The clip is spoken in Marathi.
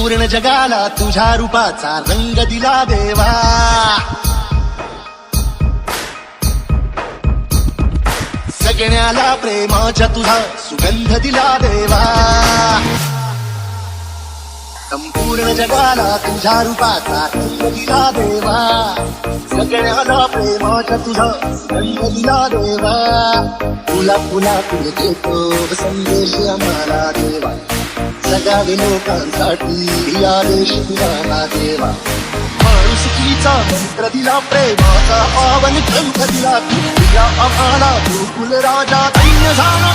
संपूर्ण जगाला तुझ्या रूपाचा रंग दिला देवा. सगळ्याला प्रेमाच्या तुझा सुगंध दिला देवा. संपूर्ण जगाला तुझ्या रूपाचा रंग दिला देवा. सगळ्याला प्रेमाच्या तुझा सुगंध दिला देवा. तुला पुन्हा तुला देतो संदेश आम्हाला देवा. जगावे लोकांसाठी आदेश तुला देवा. माणुसकीचा मंत्र दिला, प्रेमाचा पावन ग्रंथ दिला. तुझ्या आम्हाला गोकुल राजा धन्य झाला.